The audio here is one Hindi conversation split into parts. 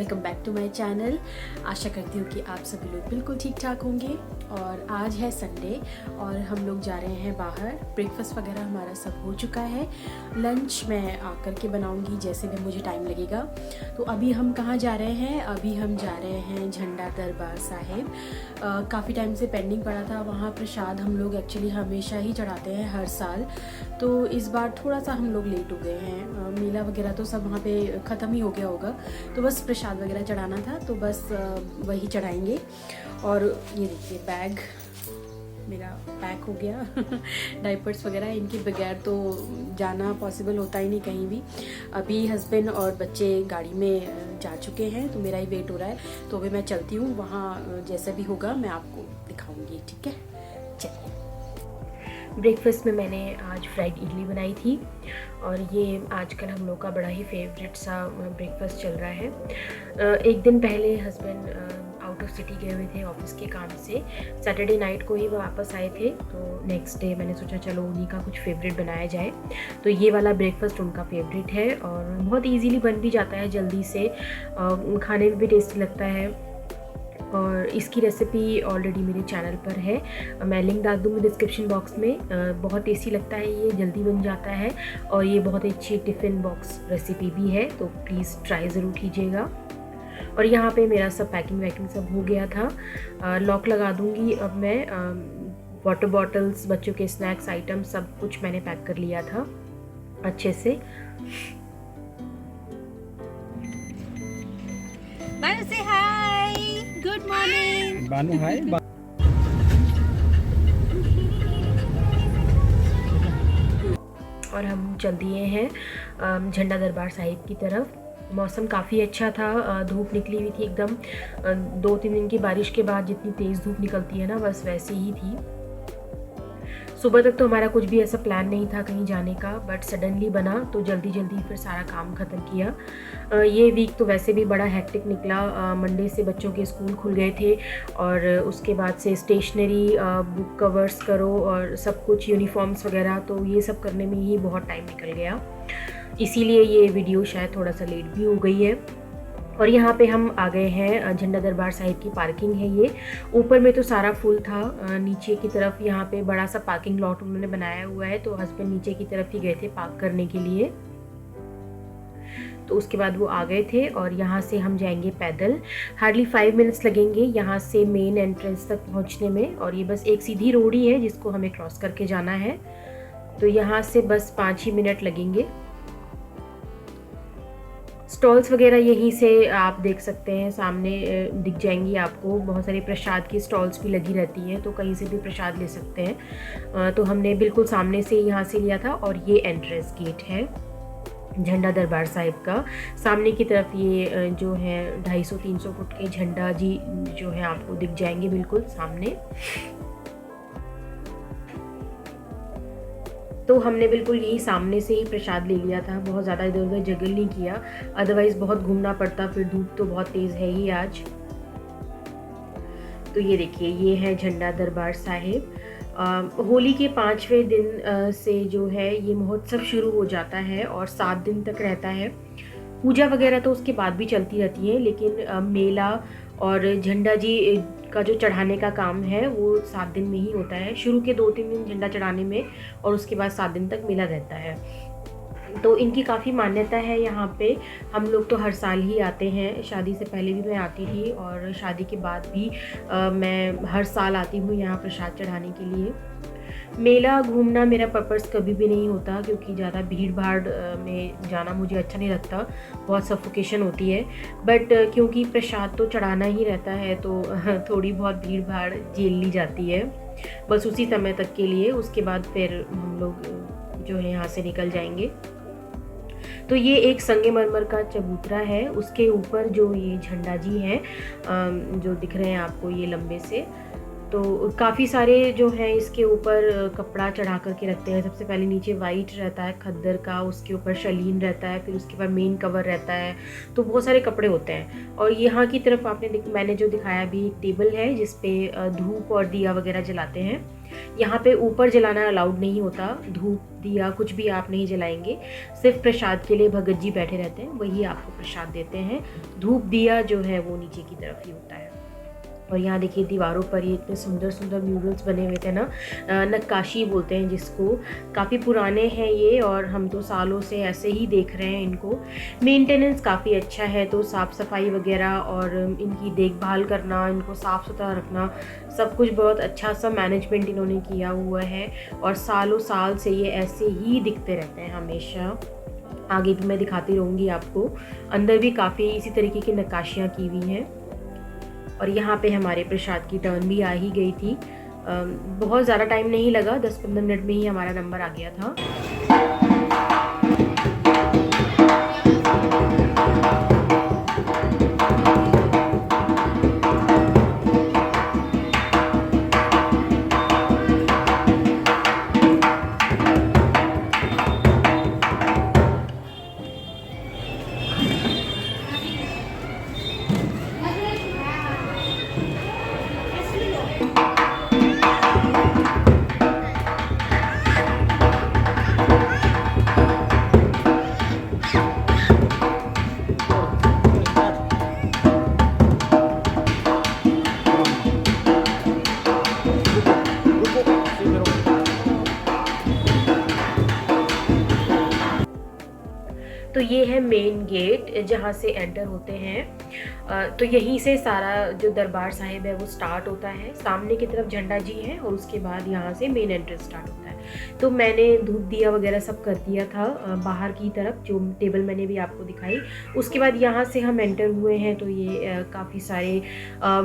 Welcome back to my channel. आशा करती हूँ कि आप सभी लोग बिल्कुल ठीक ठाक होंगे। और आज है संडे और हम लोग जा रहे हैं बाहर। ब्रेकफास्ट वगैरह हमारा सब हो चुका है। लंच मैं आकर के बनाऊँगी जैसे भी मुझे टाइम लगेगा। तो अभी हम कहाँ जा रहे हैं? अभी हम जा रहे हैं झंडा दरबार साहिब। काफ़ी टाइम से पेंडिंग पड़ा था। वहाँ प्रसाद हम लोग एक्चुअली हमेशा ही चढ़ाते हैं हर साल, तो इस बार थोड़ा सा हम लोग लेट हो गए हैं। मेला वगैरह तो सब वहाँ पे ख़त्म ही हो गया होगा, तो बस प्रसाद वगैरह चढ़ाना था, तो बस वही चढ़ाएंगे। और ये देखिए बैग मेरा पैक हो गया डाइपर्स वगैरह इनके बगैर तो जाना पॉसिबल होता ही नहीं कहीं भी। अभी हस्बैंड और बच्चे गाड़ी में जा चुके हैं, तो मेरा ही वेट हो रहा है। तो अभी मैं चलती हूँ, वहाँ जैसा भी होगा मैं आपको दिखाऊंगी, ठीक है? चलिए। ब्रेकफास्ट में मैंने आज फ्राइड इडली बनाई थी और ये आजकल हम लोग का बड़ा ही फेवरेट सा ब्रेकफास्ट चल रहा है। एक दिन पहले हस्बैंड आउट ऑफ सिटी गए हुए थे ऑफिस के काम से। सैटरडे नाइट को ही वो वापस आए थे, तो नेक्स्ट डे मैंने सोचा चलो उन्हीं का कुछ फेवरेट बनाया जाए। तो ये वाला ब्रेकफास्ट उनका फेवरेट है और बहुत इजीली बन भी जाता है जल्दी से, खाने में भी टेस्टी लगता है। और इसकी रेसिपी ऑलरेडी मेरे चैनल पर है, मैं लिंक डाल दूँगी डिस्क्रिप्शन बॉक्स में। बहुत टेस्टी लगता है, ये जल्दी बन जाता है और ये बहुत अच्छी टिफ़िन बॉक्स रेसिपी भी है, तो प्लीज़ ट्राई ज़रूर कीजिएगा। और यहाँ पे मेरा सब पैकिंग वैकिंग सब हो गया था। लॉक लगा दूँगी अब मैं। वाटर बॉटल्स, बच्चों के स्नैक्स आइटम सब कुछ मैंने पैक कर लिया था अच्छे से। बानू से हाय, गुड मॉर्निंग। बानू हाय। और हम चल दिए हैं झंडा दरबार साहिब की तरफ। मौसम काफ़ी अच्छा था, धूप निकली हुई थी एकदम। 2-3 दिन की बारिश के बाद जितनी तेज़ धूप निकलती है ना, बस वैसे ही थी। सुबह तक तो हमारा कुछ भी ऐसा प्लान नहीं था कहीं जाने का, बट सडनली बना तो जल्दी जल्दी फिर सारा काम ख़त्म किया। ये वीक तो वैसे भी बड़ा हेक्टिक निकला। मंडे से बच्चों के स्कूल खुल गए थे और उसके बाद से स्टेशनरी, बुक कवर्स करो और सब कुछ, यूनिफॉर्म्स वगैरह, तो ये सब करने में ही बहुत टाइम निकल गया। इसीलिए ये वीडियो शायद थोड़ा सा लेट भी हो गई है। और यहाँ पे हम आ गए हैं, झंडा दरबार साहिब की पार्किंग है ये। ऊपर में तो सारा फुल था, नीचे की तरफ यहाँ पे बड़ा सा पार्किंग लॉट उन्होंने बनाया हुआ है, तो हस्बैंड नीचे की तरफ ही गए थे पार्क करने के लिए। तो उसके बाद वो आ गए थे और यहाँ से हम जाएंगे पैदल। हार्डली 5 मिनट्स लगेंगे यहाँ से मेन एंट्रेंस तक पहुँचने में, और ये बस एक सीधी रोड ही है जिसको हमें क्रॉस करके जाना है। तो यहाँ से बस 5 ही मिनट लगेंगे। स्टॉल्स वगैरह यहीं से आप देख सकते हैं, सामने दिख जाएंगी आपको। बहुत सारी प्रसाद की स्टॉल्स भी लगी रहती हैं, तो कहीं से भी प्रसाद ले सकते हैं। तो हमने बिल्कुल सामने से यहाँ से लिया था और ये एंट्रेंस गेट है झंडा दरबार साहिब का। सामने की तरफ ये जो है 250-300 फुट के झंडा जी जो है आपको दिख जाएंगे बिल्कुल सामने। तो हमने बिल्कुल यही सामने से ही प्रसाद ले लिया था, बहुत ज़्यादा इधर उधर जगल नहीं किया, अदरवाइज़ बहुत घूमना पड़ता, फिर धूप तो बहुत तेज़ है ही आज। तो ये देखिए, ये है झंडा दरबार साहिब। होली के 5वें दिन से जो है ये महोत्सव शुरू हो जाता है और 7 दिन तक रहता है। पूजा वगैरह तो उसके बाद भी चलती रहती है, लेकिन मेला और झंडा जी का जो चढ़ाने का काम है वो 7 दिन में ही होता है। शुरू के 2-3 दिन झंडा चढ़ाने में और उसके बाद 7 दिन तक मेला रहता है। तो इनकी काफ़ी मान्यता है यहाँ पे। हम लोग तो हर साल ही आते हैं, शादी से पहले भी मैं आती थी और शादी के बाद भी मैं हर साल आती हूँ यहाँ प्रसाद चढ़ाने के लिए। मेला घूमना मेरा पर्पस कभी भी नहीं होता, क्योंकि ज़्यादा भीड़ भाड़ में जाना मुझे अच्छा नहीं लगता, बहुत सफोकेशन होती है। बट क्योंकि प्रसाद तो चढ़ाना ही रहता है, तो थोड़ी बहुत भीड़ भाड़ झेल ली जाती है, बस उसी समय तक के लिए। उसके बाद फिर हम लोग जो है यहाँ से निकल जाएंगे। तो ये एक संगमरमर का चबूतरा है, उसके ऊपर जो ये झंडा जी हैं जो दिख रहे हैं आपको ये लंबे से, तो काफ़ी सारे जो है इसके ऊपर कपड़ा चढ़ा करके रखते हैं। सबसे पहले नीचे वाइट रहता है खद्दर का, उसके ऊपर शलीन रहता है, फिर उसके बाद मेन कवर रहता है, तो बहुत सारे कपड़े होते हैं। और यहाँ की तरफ मैंने जो दिखाया अभी एक टेबल है जिस पे धूप और दिया वगैरह जलाते हैं। यहाँ पे ऊपर जलाना अलाउड नहीं होता, धूप दिया कुछ भी आप नहीं जलाएंगे। सिर्फ प्रसाद के लिए भगत जी बैठे रहते हैं, वही आपको प्रसाद देते हैं। धूप दिया जो है वो नीचे की तरफ ही होता है। और यहाँ देखिए दीवारों पर ये इतने सुंदर सुंदर म्यूरल्स बने हुए थे ना, नक्काशी बोलते हैं जिसको। काफ़ी पुराने हैं ये और हम तो सालों से ऐसे ही देख रहे हैं इनको। मेंटेनेंस काफ़ी अच्छा है, तो साफ़ सफाई वगैरह और इनकी देखभाल करना, इनको साफ़ सुथरा रखना, सब कुछ बहुत अच्छा सा मैनेजमेंट इन्होंने किया हुआ है। और सालों साल से ये ऐसे ही दिखते रहते हैं हमेशा। आगे भी मैं दिखाती रहूँगी आपको। अंदर भी काफ़ी इसी तरीके की नक्काशियाँ की हुई हैं। और यहाँ पे हमारे प्रसाद की टर्न भी आ ही गई थी। बहुत ज़्यादा टाइम नहीं लगा, 10-15 मिनट में ही हमारा नंबर आ गया था। तो ये है मेन गेट जहाँ से एंटर होते हैं। तो यहीं से सारा जो दरबार साहिब है वो स्टार्ट होता है। सामने की तरफ झंडा जी है और उसके बाद यहाँ से मेन एंट्रेंस स्टार्ट होता है। तो मैंने धूप दिया वगैरह सब कर दिया था बाहर की तरफ, जो टेबल मैंने भी आपको दिखाई। उसके बाद यहाँ से हम एंटर हुए हैं। तो ये काफ़ी सारे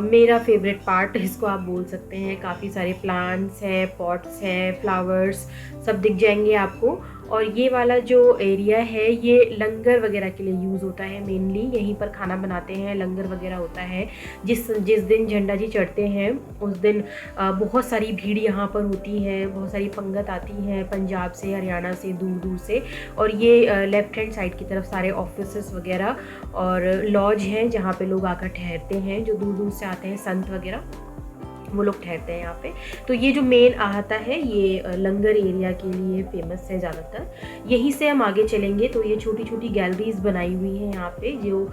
मेरा फेवरेट पार्ट इसको आप बोल सकते हैं। काफ़ी सारे प्लांट्स है, पॉट्स है, फ्लावर्स सब दिख जाएंगे आपको। और ये वाला जो एरिया है ये लंगर वगैरह के लिए यूज़ होता है मेनली। यहीं पर खाना बनाते हैं, लंगर वगैरह होता है। जिस दिन झंडा जी चढ़ते हैं उस दिन बहुत सारी भीड़ यहाँ पर होती है, बहुत सारी पंगत आती है पंजाब से, हरियाणा से, दूर दूर से। और ये लेफ्ट हैंड साइड की तरफ सारे ऑफिसेस वगैरह और लॉज हैं जहाँ पे लोग आकर ठहरते हैं, जो दूर दूर से आते हैं, संत वगैरह वो लोग ठहरते हैं यहाँ पे। तो ये जो मेन आहता है ये लंगर एरिया के लिए फेमस है ज़्यादातर। यहीं से हम आगे चलेंगे तो ये छोटी छोटी गैलरीज बनाई हुई हैं यहाँ पे, जो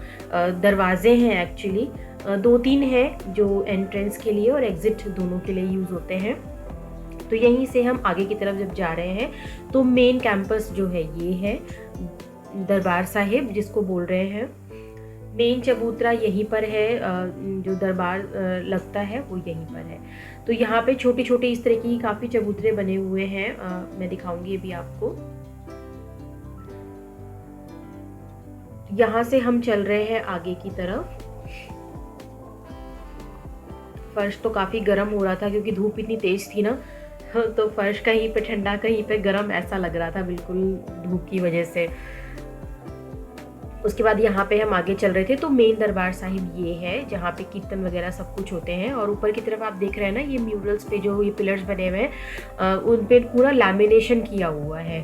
दरवाजे हैं एक्चुअली 2-3 हैं जो एंट्रेंस के लिए और एग्ज़िट दोनों के लिए यूज़ होते हैं। तो यहीं से हम आगे की तरफ जब जा रहे हैं तो मेन कैंपस जो है ये है दरबार साहिब जिसको बोल रहे हैं। मेन चबूतरा यहीं पर है, जो दरबार लगता है वो यहीं पर है। तो यहाँ पे छोटे छोटे इस तरह की काफ़ी चबूतरे बने हुए हैं, मैं दिखाऊंगी अभी आपको। यहाँ से हम चल रहे हैं आगे की तरफ। फर्श तो काफ़ी गर्म हो रहा था क्योंकि धूप इतनी तेज थी ना, तो फर्श कहीं पे ठंडा कहीं पे गर्म ऐसा लग रहा था बिल्कुल धूप की वजह से। उसके बाद यहाँ पे हम आगे चल रहे थे तो मेन दरबार साहिब ये है जहाँ पे कीर्तन वगैरह सब कुछ होते हैं। और ऊपर की तरफ आप देख रहे हैं ना ये म्यूरल्स पे जो ये पिलर्स बने हुए हैं उन पे पूरा लैमिनेशन किया हुआ है।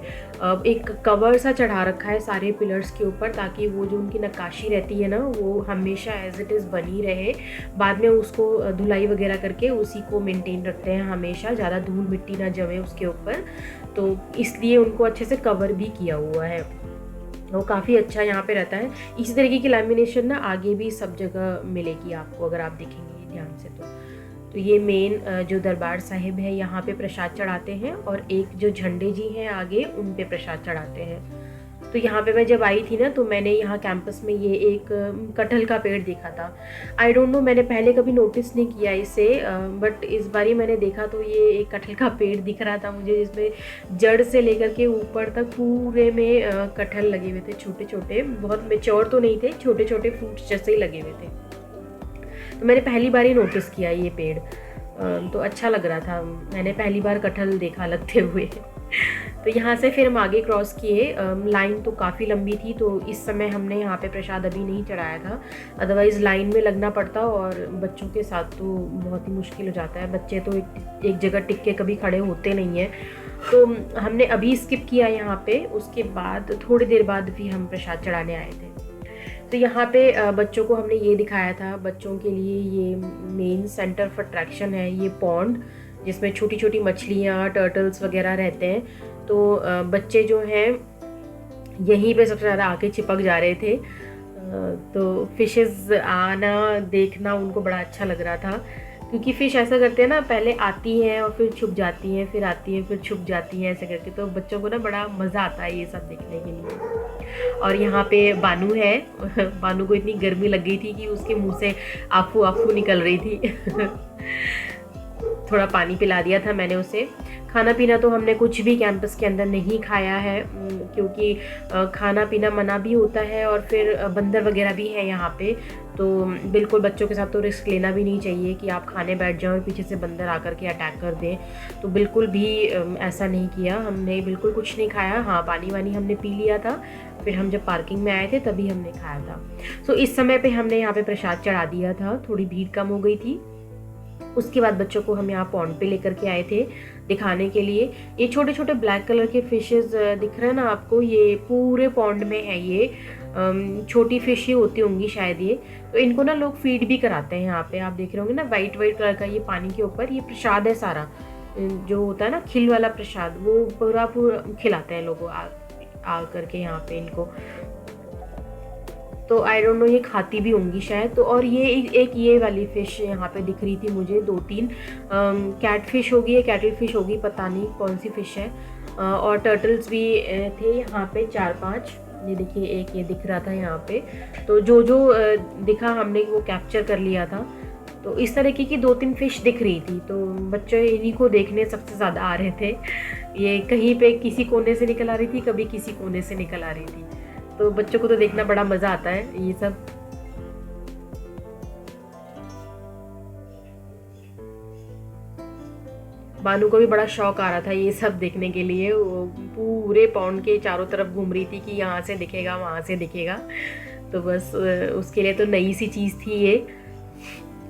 एक कवर सा चढ़ा रखा है सारे पिलर्स के ऊपर ताकि वो जो उनकी नक्काशी रहती है ना वो हमेशा एज इट इज़ बनी रहे। बाद में उसको धुलाई वगैरह करके उसी को मेनटेन रखते हैं हमेशा, ज़्यादा धूल मिट्टी ना जमे उसके ऊपर, तो इसलिए उनको अच्छे से कवर भी किया हुआ है। वो काफ़ी अच्छा यहाँ पे रहता है। इसी तरीके की लैमिनेशन ना आगे भी सब जगह मिलेगी आपको अगर आप देखेंगे ध्यान से तो ये मेन जो दरबार साहिब है यहाँ पे प्रसाद चढ़ाते हैं और एक जो झंडे जी हैं आगे उन पे प्रसाद चढ़ाते हैं। तो यहाँ पे मैं जब आई थी ना तो मैंने यहाँ कैंपस में ये एक कटहल का पेड़ देखा था। आई डोंट नो, मैंने पहले कभी नोटिस नहीं किया इसे, बट इस बारी मैंने देखा तो ये एक कटहल का पेड़ दिख रहा था मुझे, जिसमें जड़ से लेकर के ऊपर तक पूरे में कटहल लगे हुए थे छोटे छोटे, बहुत मेच्योर तो नहीं थे, छोटे छोटे फ्रूट्स जैसे ही लगे हुए थे। तो मैंने पहली बार ही नोटिस किया ये पेड़, तो अच्छा लग रहा था, मैंने पहली बार कटहल देखा लगते हुए। तो यहाँ से फिर हम आगे क्रॉस किए। लाइन तो काफ़ी लंबी थी, तो इस समय हमने यहाँ पे प्रसाद अभी नहीं चढ़ाया था, अदरवाइज़ लाइन में लगना पड़ता और बच्चों के साथ तो बहुत ही मुश्किल हो जाता है। बच्चे तो एक जगह टिक के कभी खड़े होते नहीं हैं, तो हमने अभी स्किप किया यहाँ पे। उसके बाद थोड़ी देर बाद भी हम प्रसाद चढ़ाने आए थे। तो यहाँ पे बच्चों को हमने ये दिखाया था, बच्चों के लिए ये मेन सेंटर ऑफ अट्रैक्शन है ये पॉन्ड, जिसमें छोटी छोटी मछलियाँ, टर्टल्स वगैरह रहते हैं। तो बच्चे जो हैं यहीं पे सबसे ज़्यादा आके चिपक जा रहे थे। तो फिशेस आना देखना उनको बड़ा अच्छा लग रहा था, क्योंकि फ़िश ऐसा करते हैं ना, पहले आती हैं और फिर छुप जाती हैं, फिर आती हैं फिर छुप जाती हैं, ऐसे करके। तो बच्चों को ना बड़ा मज़ा आता है ये सब देखने के लिए। और यहाँ पे बानू है बानू को इतनी गर्मी लग गई थी कि उसके मुंह से आफू आफू निकल रही थी थोड़ा पानी पिला दिया था मैंने उसे। खाना पीना तो हमने कुछ भी कैंपस के अंदर नहीं खाया है, क्योंकि खाना पीना मना भी होता है और फिर बंदर वगैरह भी है यहाँ पे। तो बिल्कुल बच्चों के साथ तो रिस्क लेना भी नहीं चाहिए कि आप खाने बैठ जाओ और पीछे से बंदर आकर के अटैक कर दें। तो बिल्कुल भी ऐसा नहीं किया हमने, बिल्कुल कुछ नहीं खाया। हाँ, पानी वानी हमने पी लिया था, फिर हम जब पार्किंग में आए थे तभी हमने खाया था। तो इस समय पे हमने यहाँ पे प्रसाद चढ़ा दिया था, थोड़ी भीड़ कम हो गई थी। उसके बाद बच्चों को हम यहाँ पॉन्ड पे लेकर के आए थे दिखाने के लिए। ये छोटे छोटे ब्लैक कलर के फिशेस दिख रहे हैं ना आपको, ये पूरे पॉन्ड में है। ये छोटी फिश ही होती होंगी शायद ये। तो इनको ना लोग फीड भी कराते हैं यहाँ पे, आप देख रहे होंगे ना वाइट वाइट कलर का ये पानी के ऊपर ये प्रसाद है सारा, जो होता है ना खिल वाला प्रसाद, वो पूरा खिलाते हैं लोगों आ करके यहाँ पे इनको। तो आई डोंट नो ये खाती भी होंगी शायद। तो और ये एक ये वाली फ़िश यहाँ पे दिख रही थी मुझे, 2-3 कैट फिश होगी या कैटल फिश होगी, पता नहीं कौन सी फ़िश है। और टर्टल्स भी थे यहाँ पे 4-5। ये देखिए एक ये दिख रहा था यहाँ पे। तो जो दिखा हमने वो कैप्चर कर लिया था। तो इस तरीके की 2-3 फ़िश दिख रही थी। तो बच्चे इन्हीं को देखने सबसे ज़्यादा आ रहे थे। ये कहीं पे किसी कोने से निकल आ रही थी, कभी किसी कोने से निकल आ रही थी। तो बच्चों को तो देखना बड़ा मज़ा आता है ये सब। बानू को भी बड़ा शौक आ रहा था ये सब देखने के लिए। वो पूरे पॉन्ड के चारों तरफ घूम रही थी कि यहाँ से दिखेगा वहाँ से दिखेगा। तो बस उसके लिए तो नई सी चीज़ थी ये।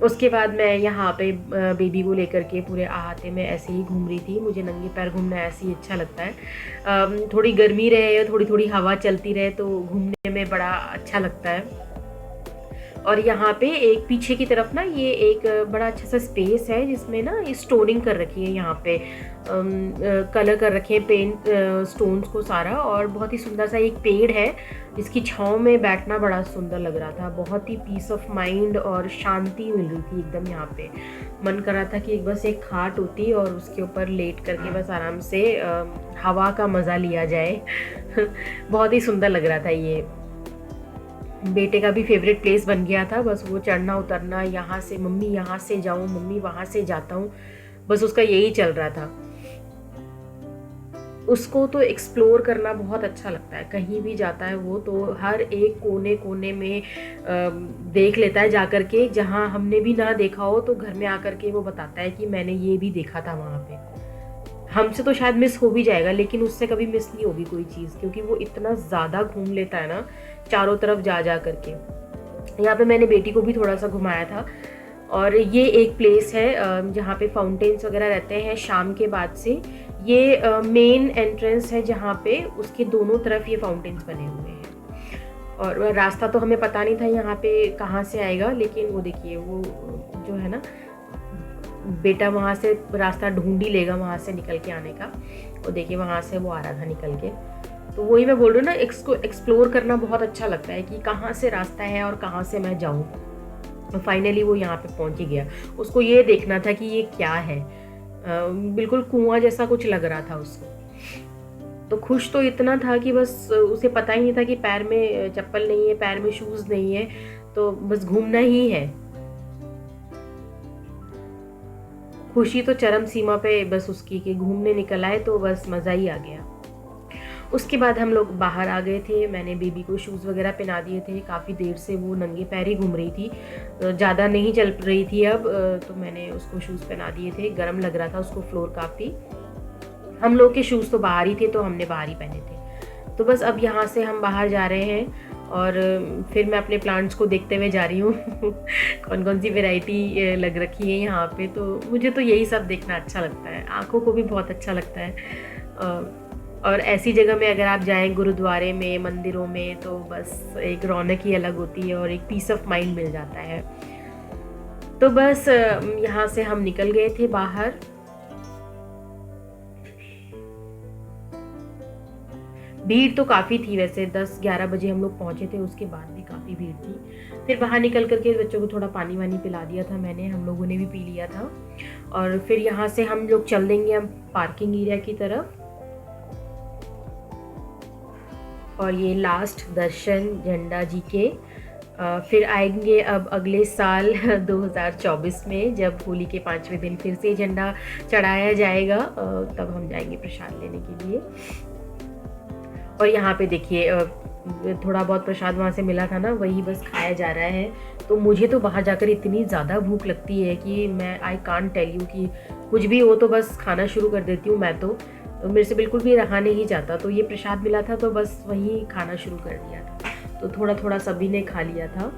उसके बाद मैं यहाँ पे बेबी को लेकर के पूरे अहाते में ऐसे ही घूम रही थी। मुझे नंगे पैर घूमना ऐसे ही अच्छा लगता है। थोड़ी गर्मी रहे, थोड़ी थोड़ी हवा चलती रहे तो घूमने में बड़ा अच्छा लगता है। और यहाँ पे एक पीछे की तरफ ना ये एक बड़ा अच्छा सा स्पेस है, जिसमें ना ये स्टोनिंग कर रखी है, यहाँ पे कलर कर रखे हैं पेंट स्टोन्स को सारा। और बहुत ही सुंदर सा एक पेड़ है जिसकी छाँव में बैठना बड़ा सुंदर लग रहा था। बहुत ही पीस ऑफ माइंड और शांति मिल रही थी एकदम। यहाँ पे मन कर रहा था कि बस एक खाट होती और उसके ऊपर लेट करके बस आराम से हवा का मज़ा लिया जाए बहुत ही सुंदर लग रहा था ये। बेटे का भी फेवरेट प्लेस बन गया था। बस वो चढ़ना उतरना, यहाँ से मम्मी यहाँ से जाऊँ, मम्मी वहाँ से जाता हूँ, बस उसका यही चल रहा था। उसको तो एक्सप्लोर करना बहुत अच्छा लगता है। कहीं भी जाता है वो तो हर एक कोने कोने में देख लेता है जाकर के। जहाँ हमने भी ना देखा हो तो घर में आकर के वो बताता है कि मैंने ये भी देखा था वहाँ पे। हमसे तो शायद मिस हो भी जाएगा, लेकिन उससे कभी मिस नहीं होगी कोई चीज़, क्योंकि वो इतना ज़्यादा घूम लेता है ना चारों तरफ जा करके। यहाँ पे मैंने बेटी को भी थोड़ा सा घुमाया था। और ये एक प्लेस है जहाँ पे फाउंटेन्स वगैरह रहते हैं शाम के बाद से। ये मेन एंट्रेंस है जहाँ पे उसके दोनों तरफ ये फाउंटेन्स बने हुए हैं। और रास्ता तो हमें पता नहीं था यहाँ पे कहाँ से आएगा, लेकिन वो देखिए वो जो है ना बेटा वहाँ से रास्ता ढूंढ ही लेगा वहाँ से निकल के आने का। वो देखिए वहाँ से वो आ रहा था निकल के। तो वही मैं बोल रही हूँ ना, इसको एक्सप्लोर करना बहुत अच्छा लगता है कि कहाँ से रास्ता है और कहाँ से मैं जाऊँ। तो फाइनली वो यहाँ पे पहुँच ही गया। उसको ये देखना था कि ये क्या है। बिल्कुल कुआं जैसा कुछ लग रहा था उसको। तो खुश तो इतना था कि बस उसे पता ही नहीं था कि पैर में चप्पल नहीं है, पैर में शूज़ नहीं है, तो बस घूमना ही है। खुशी तो चरम सीमा पे बस उसकी कि घूमने निकल आए तो बस मज़ा ही आ गया। उसके बाद हम लोग बाहर आ गए थे। मैंने बेबी को शूज़ वगैरह पहना दिए थे। काफ़ी देर से वो नंगे पैर ही घूम रही थी, ज़्यादा नहीं चल रही थी अब, तो मैंने उसको शूज़ पहना दिए थे। गर्म लग रहा था उसको फ्लोर काफ़ी। हम लोग के शूज़ तो बाहर ही थे तो हमने बाहर ही पहने थे। तो बस अब यहाँ से हम बाहर जा रहे हैं और फिर मैं अपने प्लांट्स को देखते हुए जा रही हूँ कौन कौन सी वैरायटी लग रखी है यहाँ पे। तो मुझे तो यही सब देखना अच्छा लगता है, आँखों को भी बहुत अच्छा लगता है। और ऐसी जगह में अगर आप जाएं, गुरुद्वारे में, मंदिरों में, तो बस एक रौनक ही अलग होती है और एक पीस ऑफ माइंड मिल जाता है। तो बस यहाँ से हम निकल गए थे बाहर। भीड़ तो काफ़ी थी वैसे, 10-11 बजे हम लोग पहुँचे थे, उसके बाद भी काफ़ी भीड़ थी। फिर बाहर निकल करके बच्चों को थोड़ा पानी वानी पिला दिया था मैंने, हम लोगों ने भी पी लिया था। और फिर यहाँ से हम लोग चल देंगे हम पार्किंग एरिया की तरफ। और ये लास्ट दर्शन झंडा जी के। फिर आएंगे अब अगले साल 2024 में, जब होली के 5वें दिन फिर से झंडा चढ़ाया जाएगा, तब हम जाएंगे प्रसाद लेने के लिए। और यहाँ पे देखिए थोड़ा बहुत प्रसाद वहाँ से मिला था ना, वही बस खाया जा रहा है। तो मुझे तो बाहर जाकर इतनी ज़्यादा भूख लगती है कि मैं आई कांट टेल यू कि कुछ भी हो तो बस खाना शुरू कर देती हूँ मैं तो मेरे से बिल्कुल भी रहा नहीं जाता। तो ये प्रसाद मिला था तो बस वही खाना शुरू कर दिया था, तो थोड़ा थोड़ा सभी ने खा लिया था।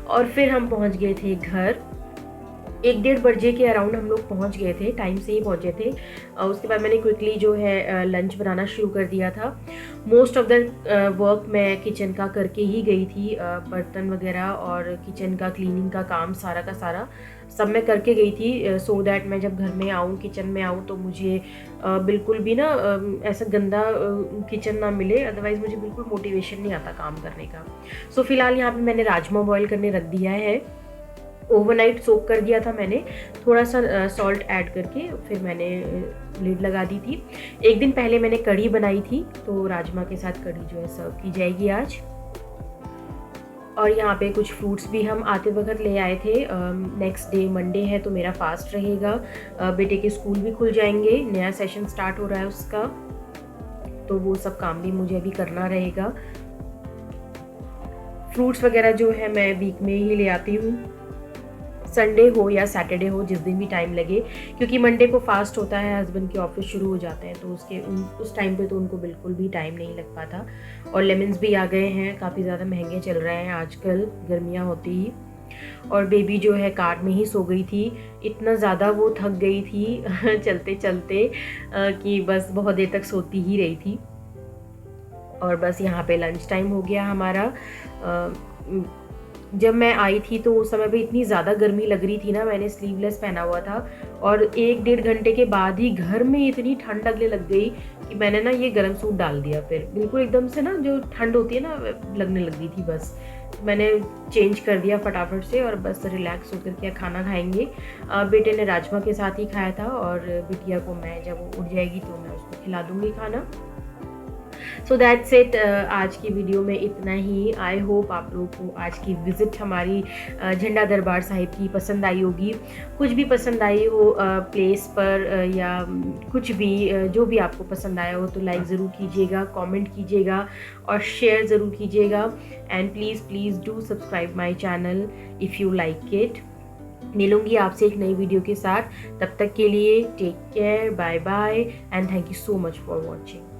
और फिर हम पहुँच गए थे घर। 1-1:30 बजे के अराउंड हम लोग पहुंच गए थे, टाइम से ही पहुंचे थे। उसके बाद मैंने क्विकली जो है लंच बनाना शुरू कर दिया था। मोस्ट ऑफ द वर्क मैं किचन का करके ही गई थी, बर्तन वगैरह और किचन का क्लीनिंग का काम सारा का सारा सब मैं करके गई थी, सो दैट मैं जब घर में आऊँ, किचन में आऊँ, तो मुझे बिल्कुल भी ना ऐसा गंदा किचन ना मिले, अदरवाइज़ मुझे बिल्कुल मोटिवेशन नहीं आता काम करने का। सो फिलहाल यहाँ पे मैंने राजमा बॉईल करने रख दिया है, ओवरनाइट सोक कर दिया था मैंने, थोड़ा सा सॉल्ट ऐड करके फिर मैंने लिड लगा दी थी। एक दिन पहले मैंने कढ़ी बनाई थी, तो राजमा के साथ कढ़ी जो है सर्व की जाएगी आज। और यहाँ पे कुछ फ्रूट्स भी हम आते वक्त ले आए थे। नेक्स्ट डे मंडे है तो मेरा फास्ट रहेगा, बेटे के स्कूल भी खुल जाएंगे, नया सेशन स्टार्ट हो रहा है उसका, तो वो सब काम भी मुझे अभी करना रहेगा। फ्रूट्स वगैरह जो है मैं वीक में ही ले आती हूँ, संडे हो या सैटरडे हो, जिस दिन भी टाइम लगे, क्योंकि मंडे को फास्ट होता है, हस्बैंड के ऑफिस शुरू हो जाते हैं, तो उस टाइम पे तो उनको बिल्कुल भी टाइम नहीं लग पाता। और लेमन्स भी आ गए हैं, काफ़ी ज़्यादा महंगे चल रहे हैं आजकल, गर्मियाँ होती ही। और बेबी जो है कार में ही सो गई थी, इतना ज़्यादा वो थक गई थी चलते चलते कि बस बहुत देर तक सोती ही रही थी। और बस यहाँ पे लंच टाइम हो गया हमारा। जब मैं आई थी तो उस समय पे इतनी ज़्यादा गर्मी लग रही थी ना, मैंने स्लीवलेस पहना हुआ था, और 1-1.5 घंटे के बाद ही घर में इतनी ठंड लगने लग गई कि मैंने ना ये गर्म सूट डाल दिया। फिर बिल्कुल एकदम से ना जो ठंड होती है ना लगने लग गई थी, बस मैंने चेंज कर दिया फटाफट से और बस रिलैक्स होकर के खाना खाएंगे। बेटे ने राजमा के साथ ही खाया था, और बिटिया को मैं जब वो उठ जाएगी तो मैं उसको खिला दूँगी खाना। सो दैट्स इट, आज की वीडियो में इतना ही। आई होप आप लोगों को आज की विज़िट हमारी झंडा दरबार साहिब की पसंद आई होगी। कुछ भी पसंद आई हो प्लेस पर या कुछ भी जो भी आपको पसंद आया हो तो लाइक ज़रूर कीजिएगा, कमेंट कीजिएगा और शेयर ज़रूर कीजिएगा। And please do subscribe my channel if you like it. मिलूंगी आपसे एक नई वीडियो के साथ, तब तक के लिए take care, bye bye and thank you so much for watching.